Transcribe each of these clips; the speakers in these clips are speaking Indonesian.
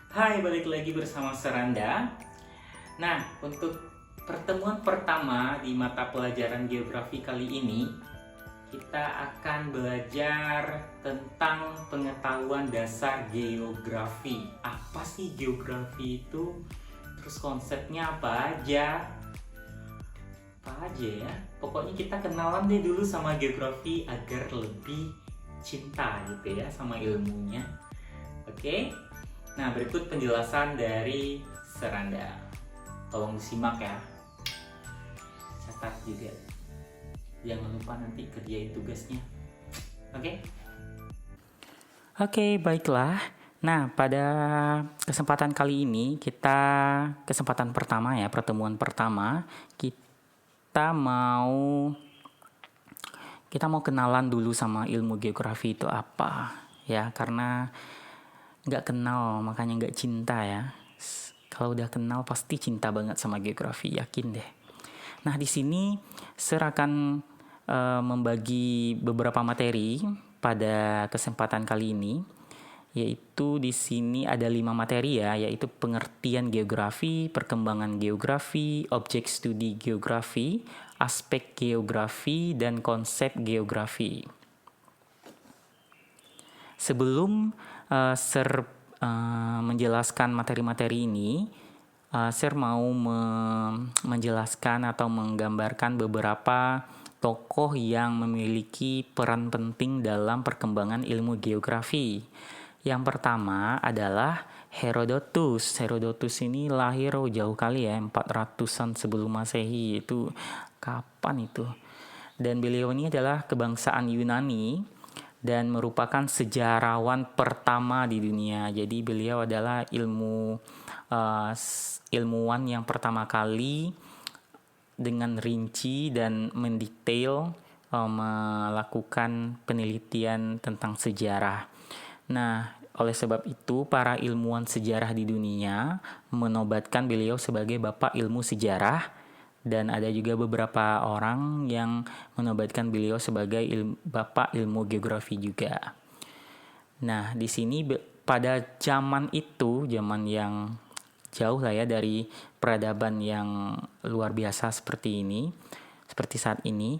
Hai, balik lagi bersama Seranda. Nah, untuk pertemuan pertama di mata pelajaran geografi kali ini, kita akan belajar tentang pengetahuan dasar geografi. Apa sih geografi itu? Terus konsepnya apa aja? Apa aja ya? Pokoknya kita kenalan deh dulu sama geografi agar lebih cinta gitu ya sama ilmunya. Oke? Nah, berikut penjelasan dari Seranda. Tolong disimak ya. Catat juga. Jangan lupa nanti kerjain tugasnya. Oke? Oke, baiklah. Nah, pada kesempatan kali ini kesempatan pertama ya, pertemuan pertama, kita mau kenalan dulu sama ilmu geografi itu apa ya, karena nggak kenal makanya nggak cinta ya. Kalau udah kenal pasti cinta banget sama geografi, yakin deh. Nah, di sini Sir akan membagi beberapa materi pada kesempatan kali ini, yaitu di sini ada 5 materi ya, yaitu pengertian geografi, perkembangan geografi, objek studi geografi, aspek geografi, dan konsep geografi. Sebelum Sir menjelaskan materi-materi ini, Sir mau menjelaskan atau menggambarkan beberapa tokoh yang memiliki peran penting dalam perkembangan ilmu geografi. Yang pertama adalah Herodotus. Herodotus ini lahir jauh kali ya, 400-an sebelum Masehi. Itu kapan itu? Dan beliau ini adalah kebangsaan Yunani dan merupakan sejarawan pertama di dunia. Jadi beliau adalah ilmuwan yang pertama kali dengan rinci dan mendetail melakukan penelitian tentang sejarah. Nah, oleh sebab itu para ilmuwan sejarah di dunia menobatkan beliau sebagai bapak ilmu sejarah, dan ada juga beberapa orang yang menobatkan beliau sebagai bapak ilmu geografi juga. Nah, di sini pada zaman itu, zaman yang jauh lah ya dari peradaban yang luar biasa seperti saat ini,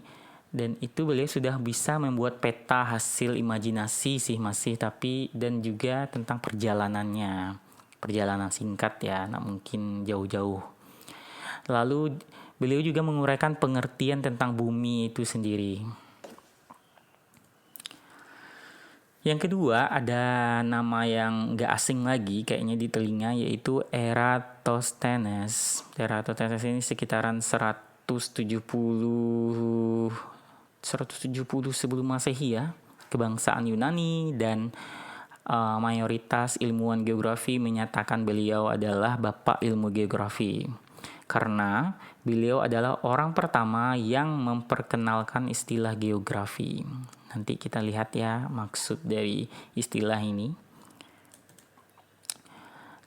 dan itu beliau sudah bisa membuat peta hasil imajinasi sih masih, tapi dan juga tentang perjalanannya, perjalanan singkat ya, nggak mungkin jauh-jauh. Lalu beliau juga menguraikan pengertian tentang bumi itu sendiri. Yang kedua ada nama yang gak asing lagi kayaknya di telinga, yaitu Eratosthenes. Eratosthenes ini sekitaran 170 sebelum Masehi ya, kebangsaan Yunani, dan mayoritas ilmuwan geografi menyatakan beliau adalah bapak ilmu geografi, karena beliau adalah orang pertama yang memperkenalkan istilah geografi. Nanti kita lihat ya maksud dari istilah ini.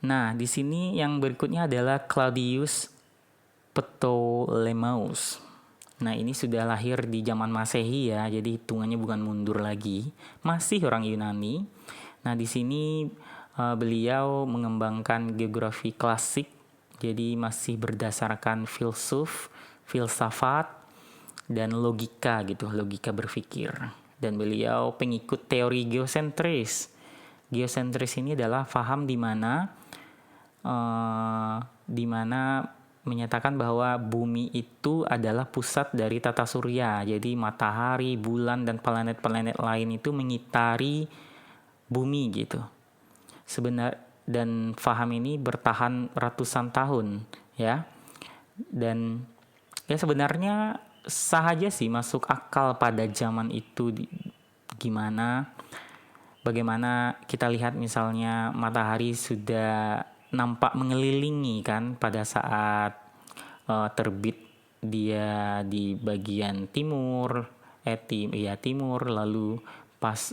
Nah, di sini yang berikutnya adalah Claudius Ptolemaeus. Nah, ini sudah lahir di zaman Masehi ya, jadi hitungannya bukan mundur lagi, masih orang Yunani. Nah, di sini beliau mengembangkan geografi klasik, jadi masih berdasarkan filsafat dan logika gitu, logika berpikir. Dan beliau pengikut teori geosentris. Geosentris ini adalah paham di mana menyatakan bahwa bumi itu adalah pusat dari tata surya. Jadi matahari, bulan, dan planet-planet lain itu mengitari bumi gitu. Dan paham ini bertahan ratusan tahun ya. Dan ya sebenarnya sah aja sih, masuk akal pada zaman itu. Bagaimana kita lihat misalnya matahari sudah nampak mengelilingi kan pada saat terbit dia di bagian timur, lalu pas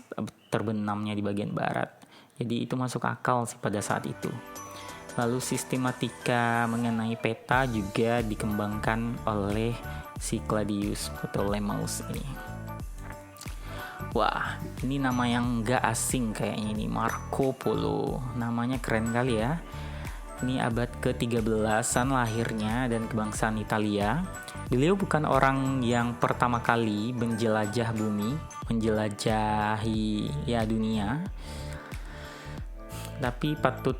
terbenamnya di bagian barat. Jadi itu masuk akal sih pada saat itu. Lalu sistematika mengenai peta juga dikembangkan oleh si Claudius Ptolemaeus ini. Wah, ini nama yang gak asing kayaknya ini, Marco Polo. Namanya keren kali ya. Ini abad ke-13an lahirnya dan kebangsaan Italia. Beliau bukan orang yang pertama kali menjelajah bumi, menjelajahi ya dunia, tapi patut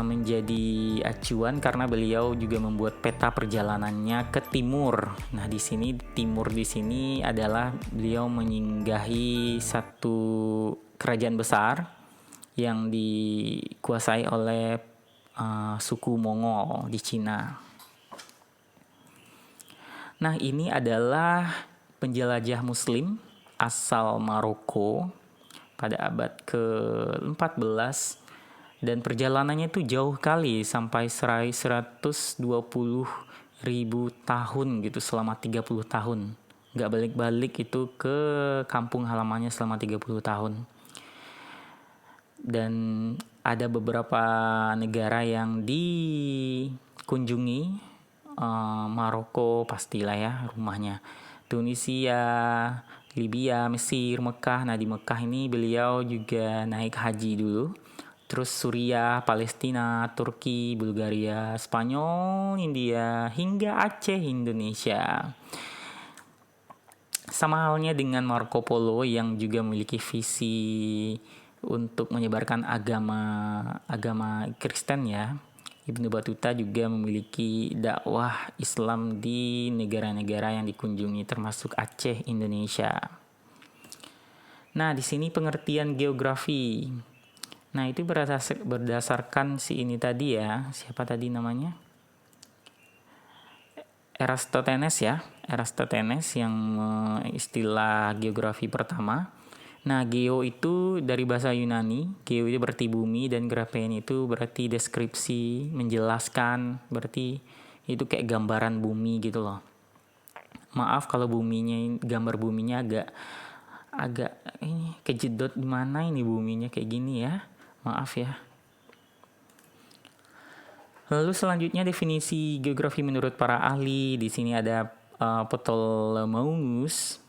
menjadi acuan karena beliau juga membuat peta perjalanannya ke timur. Nah, di sini timur di sini adalah beliau menyinggahi satu kerajaan besar yang dikuasai oleh suku Mongol di Cina. Nah, ini adalah penjelajah Muslim asal Maroko pada abad ke-14 dan perjalanannya itu jauh kali sampai 120.000 tahun gitu, selama 30 tahun. Gak balik-balik itu ke kampung halamannya selama 30 tahun. Dan ada beberapa negara yang dikunjungi. Maroko pastilah ya rumahnya. Tunisia, Libya, Mesir, Mekah. Nah, di Mekah ini beliau juga naik haji dulu. Terus Suriah, Palestina, Turki, Bulgaria, Spanyol, India, hingga Aceh, Indonesia. Sama halnya dengan Marco Polo yang juga memiliki visi untuk menyebarkan agama Kristen ya. Ibnu Battuta juga memiliki dakwah Islam di negara-negara yang dikunjungi termasuk Aceh, Indonesia. Nah, di sini pengertian geografi. Nah, itu berdasarkan si ini tadi ya. Siapa tadi namanya? Eratosthenes ya. Eratosthenes yang istilah geografi pertama. Nah, geo itu dari bahasa Yunani. Geo itu berarti bumi dan graphen itu berarti deskripsi, menjelaskan. Berarti itu kayak gambaran bumi gitu loh. Maaf kalau gambar buminya agak ini kejedot di mana ini buminya kayak gini ya. Maaf ya. Lalu selanjutnya definisi geografi menurut para ahli. Di sini ada Ptolemaios,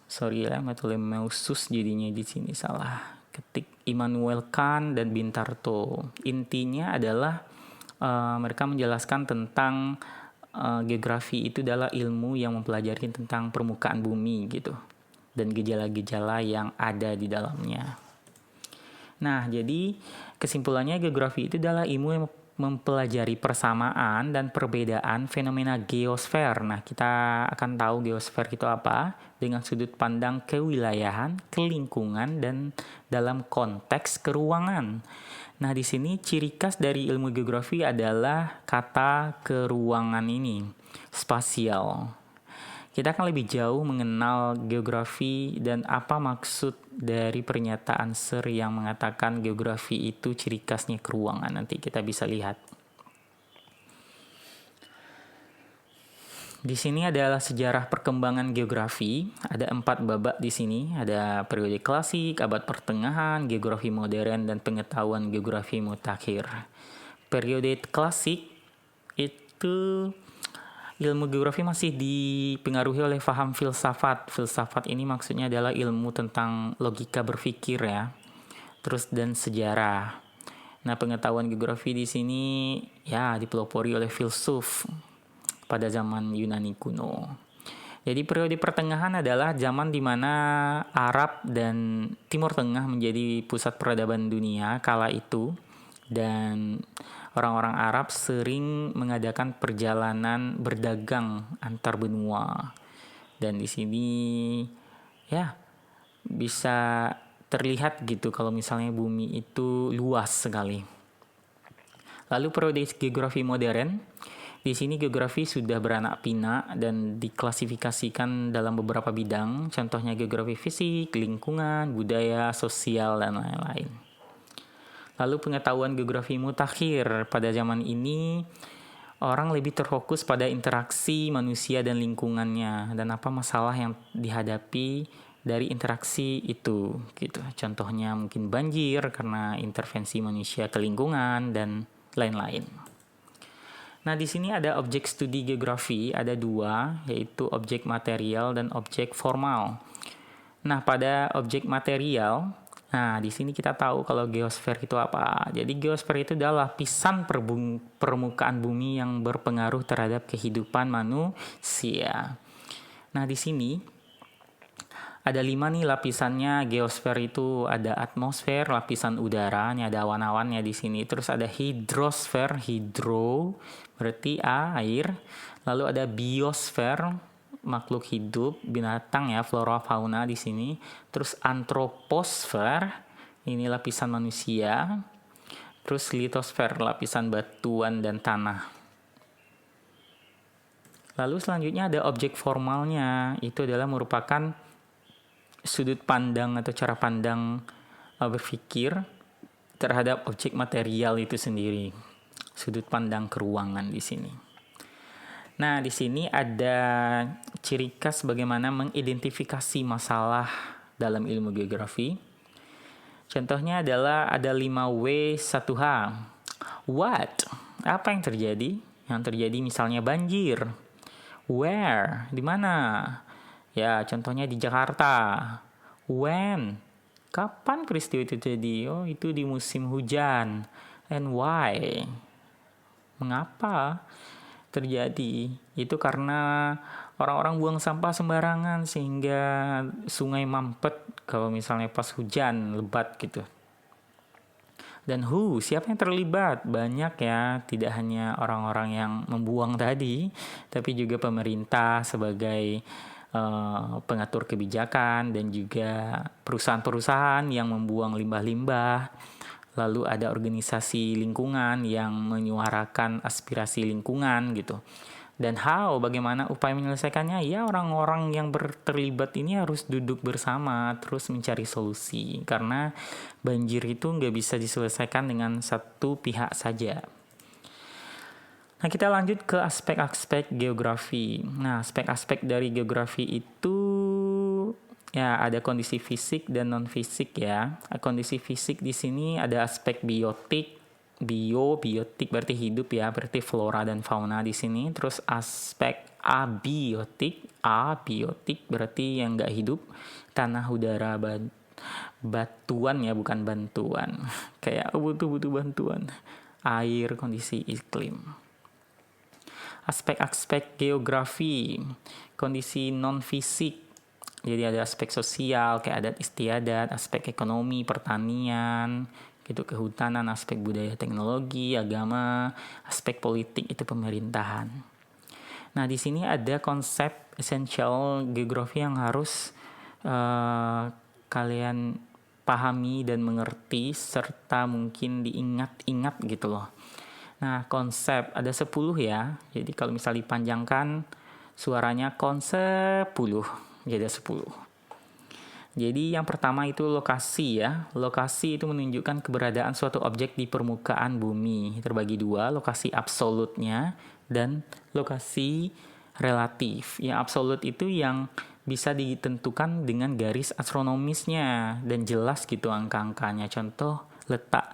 jadinya di sini salah ketik, Immanuel Kant dan Bintarto. Intinya adalah mereka menjelaskan tentang geografi itu adalah ilmu yang mempelajari tentang permukaan bumi gitu dan gejala-gejala yang ada di dalamnya. Nah, jadi kesimpulannya geografi itu adalah ilmu yang mempelajari persamaan dan perbedaan fenomena geosfer. Nah, kita akan tahu geosfer itu apa dengan sudut pandang kewilayahan, kelingkungan, dan dalam konteks keruangan. Nah, di sini ciri khas dari ilmu geografi adalah kata keruangan ini, spasial. Kita akan lebih jauh mengenal geografi dan apa maksud dari pernyataan Sir yang mengatakan geografi itu ciri khasnya keruangan. Nanti kita bisa lihat. Di sini adalah sejarah perkembangan geografi. Ada 4 babak di sini. Ada periode klasik, abad pertengahan, geografi modern, dan pengetahuan geografi mutakhir. Periode klasik itu ilmu geografi masih dipengaruhi oleh paham filsafat. Filsafat ini maksudnya adalah ilmu tentang logika berpikir ya. Terus dan sejarah. Nah, pengetahuan geografi di sini ya dipelopori oleh filsuf pada zaman Yunani kuno. Jadi periode pertengahan adalah zaman di mana Arab dan Timur Tengah menjadi pusat peradaban dunia kala itu, dan orang-orang Arab sering mengadakan perjalanan berdagang antar benua. Dan di sini ya bisa terlihat gitu kalau misalnya bumi itu luas sekali. Lalu periode geografi modern. Di sini geografi sudah beranak pinak dan diklasifikasikan dalam beberapa bidang. Contohnya geografi fisik, lingkungan, budaya, sosial, dan lain-lain. Lalu pengetahuan geografi mutakhir. Pada zaman ini orang lebih terfokus pada interaksi manusia dan lingkungannya dan apa masalah yang dihadapi dari interaksi itu gitu. Contohnya mungkin banjir karena intervensi manusia ke lingkungan dan lain-lain. Nah, di sini ada objek studi geografi, ada 2, yaitu objek material dan objek formal. Nah, pada objek material, nah di sini kita tahu kalau geosfer itu apa. Jadi geosfer itu adalah lapisan permukaan bumi yang berpengaruh terhadap kehidupan manusia. Nah, di sini ada 5 nih lapisannya geosfer itu. Ada atmosfer, lapisan udara, ini ada awan-awannya di sini. Terus ada hidrosfer, hidro berarti air. Lalu ada biosfer, makhluk hidup, binatang ya, flora fauna di sini. Terus antroposfer, ini lapisan manusia. Terus litosfer, lapisan batuan dan tanah. Lalu selanjutnya ada objek formalnya, itu adalah merupakan sudut pandang atau cara pandang berpikir terhadap objek material itu sendiri. Sudut pandang keruangan di sini. Nah, di sini ada ciri khas bagaimana mengidentifikasi masalah dalam ilmu geografi. Contohnya adalah ada 5W 1H. What? Apa yang terjadi? Yang terjadi misalnya banjir. Where? Di mana? Ya, contohnya di Jakarta. When? Kapan peristiwa itu terjadi? Oh, itu di musim hujan. And why? Mengapa terjadi? Itu karena orang-orang buang sampah sembarangan sehingga sungai mampet kalau misalnya pas hujan lebat gitu. Dan siapa yang terlibat? Banyak ya, tidak hanya orang-orang yang membuang tadi, tapi juga pemerintah sebagai pengatur kebijakan dan juga perusahaan-perusahaan yang membuang limbah-limbah. Lalu ada organisasi lingkungan yang menyuarakan aspirasi lingkungan gitu. Dan bagaimana upaya menyelesaikannya? Ya, orang-orang yang terlibat ini harus duduk bersama terus mencari solusi. Karena banjir itu nggak bisa diselesaikan dengan satu pihak saja. Nah, kita lanjut ke aspek-aspek geografi. Nah, aspek-aspek dari geografi itu ya ada kondisi fisik dan non fisik ya. Kondisi fisik di sini ada aspek biotik, biotik berarti hidup ya, berarti flora dan fauna di sini. Terus aspek abiotik berarti yang nggak hidup, tanah, udara, batuan ya, bukan bantuan. Kayak butuh bantuan. Air, kondisi iklim. Aspek-aspek geografi, kondisi non-fisik. Jadi ada aspek sosial, kayak adat istiadat, aspek ekonomi, pertanian, gitu, kehutanan, aspek budaya, teknologi, agama, aspek politik, itu pemerintahan. Nah, di sini ada konsep esensial geografi yang harus kalian pahami dan mengerti, serta mungkin diingat-ingat gitu loh. Nah, konsep ada 10 ya. Jadi kalau misalnya dipanjangkan suaranya konsep 10, jadi 10. Jadi yang pertama itu lokasi ya. Lokasi itu menunjukkan keberadaan suatu objek di permukaan bumi. Terbagi 2, lokasi absolutnya dan lokasi relatif. Yang absolut itu yang bisa ditentukan dengan garis astronomisnya dan jelas gitu angka-angkanya. Contoh letak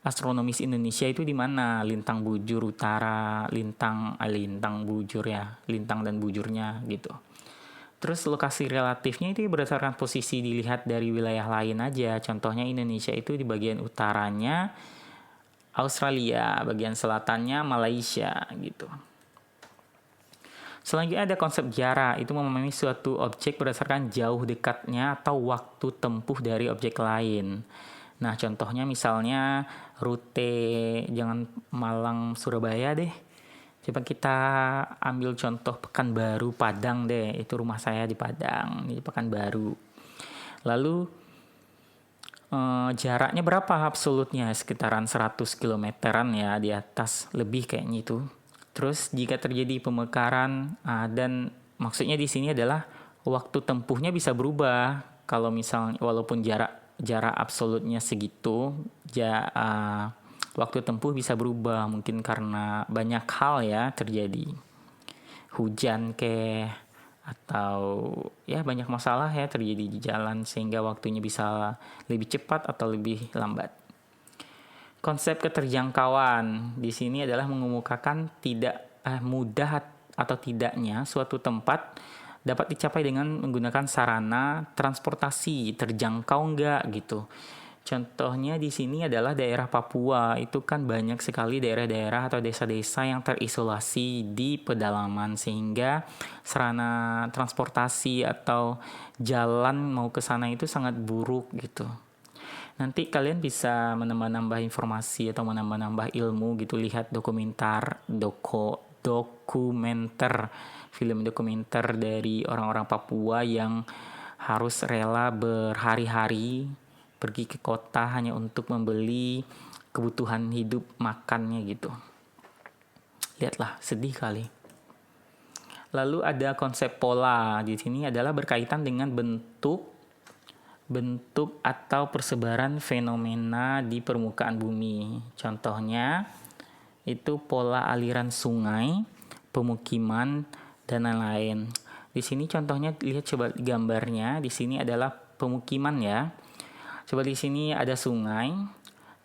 astronomis Indonesia itu di mana? Lintang bujur utara, lintang bujur ya, lintang dan bujurnya gitu. Terus lokasi relatifnya itu berdasarkan posisi dilihat dari wilayah lain aja. Contohnya Indonesia itu di bagian utaranya Australia, bagian selatannya Malaysia gitu. Selanjutnya ada konsep jarak, itu memahami suatu objek berdasarkan jauh dekatnya atau waktu tempuh dari objek lain. Nah, contohnya misalnya rute jangan Malang Surabaya deh. Coba kita ambil contoh Pekanbaru Padang deh. Itu rumah saya di Padang, di Pekanbaru. Lalu jaraknya berapa absolutnya? Sekitaran 100 kilometeran ya, di atas lebih kayaknya itu. Terus jika terjadi pemekaran dan maksudnya di sini adalah waktu tempuhnya bisa berubah. Kalau misalnya walaupun jarak absolutnya segitu, waktu tempuh bisa berubah, mungkin karena banyak hal ya terjadi, hujan atau ya banyak masalah ya terjadi di jalan sehingga waktunya bisa lebih cepat atau lebih lambat. Konsep keterjangkauan di sini adalah mengemukakan tidak mudah atau tidaknya suatu tempat dapat dicapai dengan menggunakan sarana transportasi terjangkau enggak gitu. Contohnya di sini adalah daerah Papua, itu kan banyak sekali daerah-daerah atau desa-desa yang terisolasi di pedalaman sehingga sarana transportasi atau jalan mau ke sana itu sangat buruk gitu. Nanti kalian bisa menambah-nambah informasi atau menambah-nambah ilmu gitu, lihat dokumenter, film dokumenter dari orang-orang Papua yang harus rela berhari-hari pergi ke kota hanya untuk membeli kebutuhan hidup makannya gitu. Lihatlah, sedih kali. Lalu ada konsep pola. Di sini adalah berkaitan dengan bentuk atau persebaran fenomena di permukaan bumi. Contohnya itu pola aliran sungai, pemukiman, dan lain-lain. Di sini contohnya, lihat coba gambarnya. Di sini adalah pemukiman ya. Coba di sini ada sungai,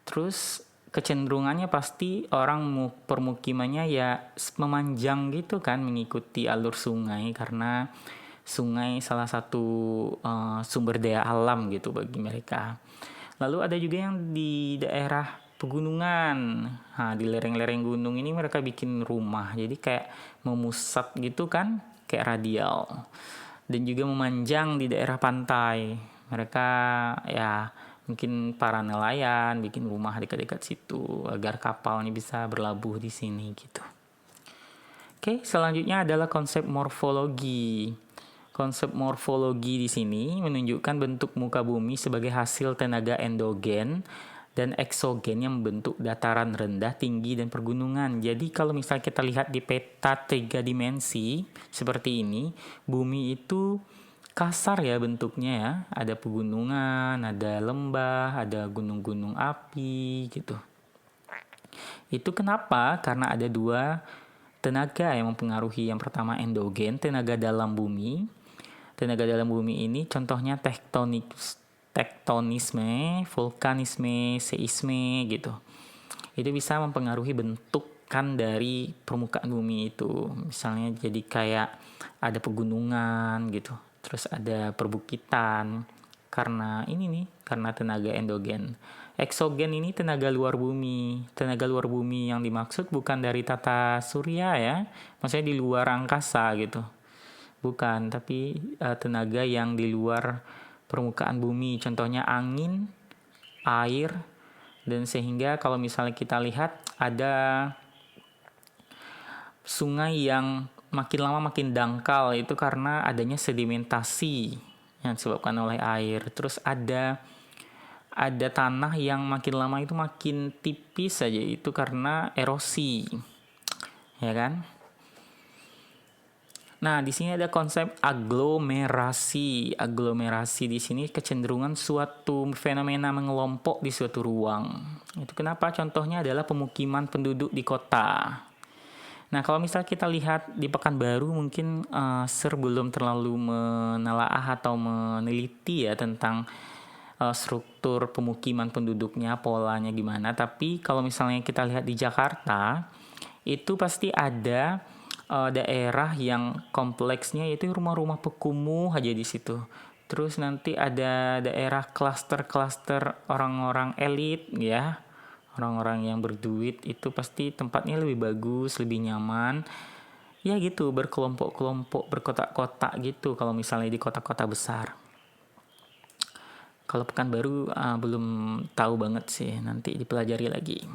terus kecenderungannya pasti orang permukimannya ya memanjang gitu kan, mengikuti alur sungai karena sungai salah satu sumber daya alam gitu bagi mereka. Lalu ada juga yang di daerah pegunungan. Nah, di lereng-lereng gunung ini mereka bikin rumah, jadi kayak memusat gitu kan, kayak radial. Dan juga memanjang di daerah pantai. Mereka ya mungkin para nelayan bikin rumah dekat-dekat situ agar kapalnya bisa berlabuh di sini gitu. Oke, selanjutnya adalah konsep morfologi. Konsep morfologi di sini menunjukkan bentuk muka bumi sebagai hasil tenaga endogen dan eksogen yang membentuk dataran rendah, tinggi, dan pergunungan. Jadi kalau misalnya kita lihat di peta 3 dimensi seperti ini, bumi itu kasar ya bentuknya ya. Ada pegunungan, ada lembah, ada gunung-gunung api gitu. Itu kenapa? Karena ada dua tenaga yang mempengaruhi. Yang pertama endogen, tenaga dalam bumi. Tenaga dalam bumi ini contohnya tektonisme, vulkanisme, seisme gitu. Itu bisa mempengaruhi bentukan dari permukaan bumi itu. Misalnya jadi kayak ada pegunungan gitu. Terus ada perbukitan karena tenaga endogen. Eksogen ini tenaga luar bumi. Tenaga luar bumi yang dimaksud bukan dari tata surya ya, maksudnya di luar angkasa gitu. Bukan, tapi tenaga yang di luar permukaan bumi. Contohnya angin, air, dan sehingga kalau misalnya kita lihat ada sungai yang makin lama makin dangkal, itu karena adanya sedimentasi yang disebabkan oleh air. Terus ada tanah yang makin lama itu makin tipis saja, itu karena erosi, ya kan? Nah, di sini ada konsep aglomerasi. Aglomerasi di sini kecenderungan suatu fenomena mengelompok di suatu ruang. Itu kenapa? Contohnya adalah pemukiman penduduk di kota. Nah, kalau misalnya kita lihat di Pekanbaru, mungkin Sir belum terlalu menelaah atau meneliti ya tentang struktur pemukiman penduduknya, polanya gimana. Tapi kalau misalnya kita lihat di Jakarta, itu pasti ada daerah yang kompleksnya yaitu rumah-rumah pekumuh aja di situ. Terus nanti ada daerah klaster-klaster orang-orang elit ya. Orang-orang yang berduit itu pasti tempatnya lebih bagus, lebih nyaman. Ya gitu, berkelompok-kelompok, berkotak-kotak gitu kalau misalnya di kota-kota besar. Kalau Pekanbaru belum tahu banget sih, nanti dipelajari lagi.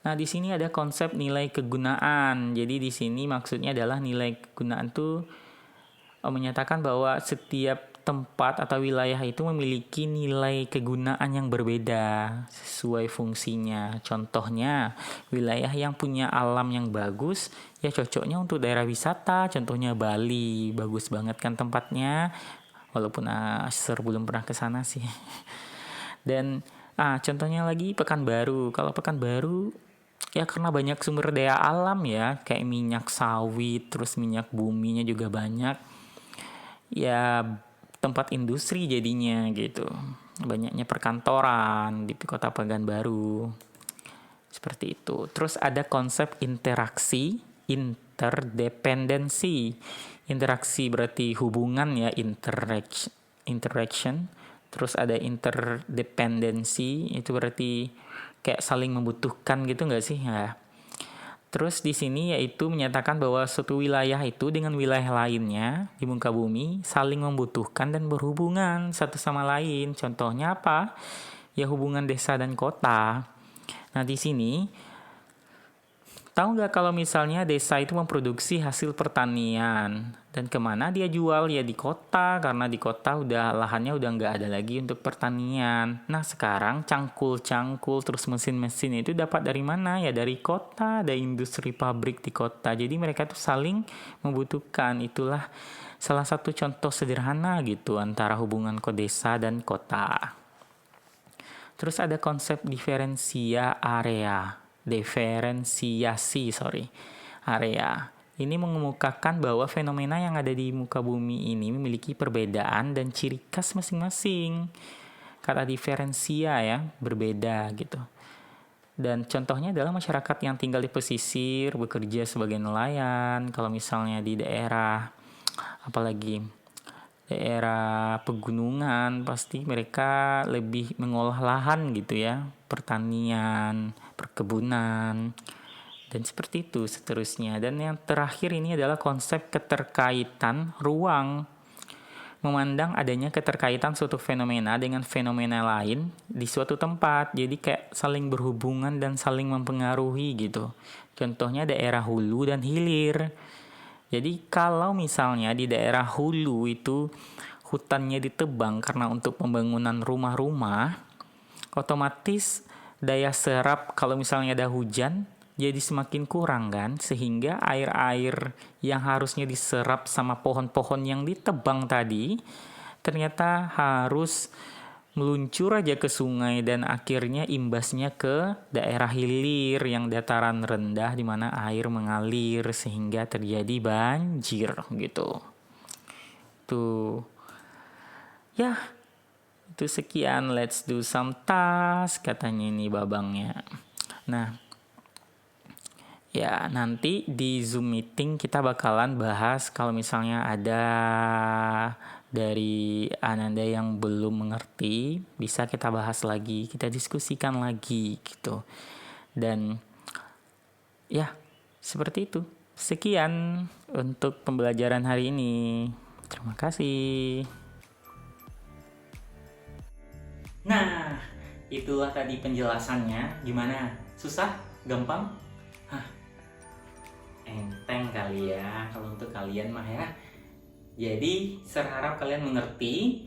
Nah, di sini ada konsep nilai kegunaan. Jadi di sini maksudnya adalah nilai kegunaan itu menyatakan bahwa setiap tempat atau wilayah itu memiliki nilai kegunaan yang berbeda sesuai fungsinya. Contohnya, wilayah yang punya alam yang bagus ya cocoknya untuk daerah wisata. Contohnya Bali, bagus banget kan tempatnya. Walaupun Sir belum pernah ke sana sih. Dan contohnya lagi Pekanbaru. Kalau Pekanbaru ya karena banyak sumber daya alam ya, kayak minyak sawit, terus minyak buminya juga banyak. Ya tempat industri jadinya gitu. Banyaknya perkantoran di kota Pekanbaru. Seperti itu. Terus ada konsep interaksi, interdependensi. Interaksi berarti hubungan ya, interaction. Terus ada interdependency, itu berarti kayak saling membutuhkan gitu nggak sih ya. Terus di sini yaitu menyatakan bahwa suatu wilayah itu dengan wilayah lainnya di muka bumi saling membutuhkan dan berhubungan satu sama lain. Contohnya apa? Ya hubungan desa dan kota. Nah di sini tahu nggak kalau misalnya desa itu memproduksi hasil pertanian dan kemana dia jual, ya di kota, karena di kota lahannya udah nggak ada lagi untuk pertanian. Nah sekarang cangkul terus mesin-mesin itu dapat dari mana? Ya dari kota, ada industri pabrik di kota. Jadi mereka tuh saling membutuhkan. Itulah salah satu contoh sederhana gitu antara hubungan desa dan kota. Terus ada konsep diferensiasi area. Ini mengemukakan bahwa fenomena yang ada di muka bumi ini memiliki perbedaan dan ciri khas masing-masing. Kata diferensia ya, berbeda gitu. Dan contohnya adalah masyarakat yang tinggal di pesisir, bekerja sebagai nelayan. Kalau misalnya di daerah, apalagi daerah pegunungan, pasti mereka lebih mengolah lahan gitu ya, pertanian, perkebunan, dan seperti itu seterusnya. Dan yang terakhir ini adalah konsep keterkaitan ruang. Memandang adanya keterkaitan suatu fenomena dengan fenomena lain di suatu tempat. Jadi kayak saling berhubungan dan saling mempengaruhi gitu. Contohnya daerah hulu dan hilir. Jadi kalau misalnya di daerah hulu itu hutannya ditebang karena untuk pembangunan rumah-rumah, otomatis daya serap kalau misalnya ada hujan jadi semakin kurang kan, sehingga air-air yang harusnya diserap sama pohon-pohon yang ditebang tadi ternyata harus meluncur aja ke sungai dan akhirnya imbasnya ke daerah hilir yang dataran rendah di mana air mengalir sehingga terjadi banjir gitu. Tuh. Ya, itu sekian, let's do some task katanya ini babangnya. Nah, ya nanti di Zoom meeting kita bakalan bahas kalau misalnya ada dari Ananda yang belum mengerti, bisa kita bahas lagi, kita diskusikan lagi gitu. Dan ya seperti itu. Sekian untuk pembelajaran hari ini. Terima kasih. Nah, itulah tadi penjelasannya. Gimana? Susah? Gampang? Enteng kali ya kalau untuk kalian mah ya. Jadi saya harap kalian mengerti.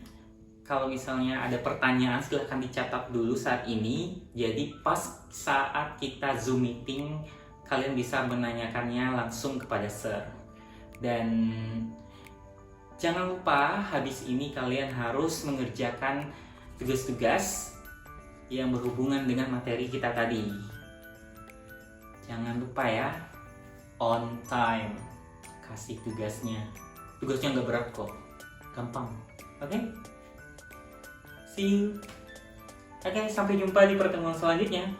Kalau misalnya ada pertanyaan silahkan dicatat dulu saat ini. Jadi pas saat kita Zoom meeting kalian bisa menanyakannya langsung kepada Sir. Dan jangan lupa habis ini kalian harus mengerjakan tugas-tugas yang berhubungan dengan materi kita tadi. Jangan lupa ya, on time kasih tugasnya nggak berat kok, gampang. Oke? See you. Oke, sampai jumpa di pertemuan selanjutnya.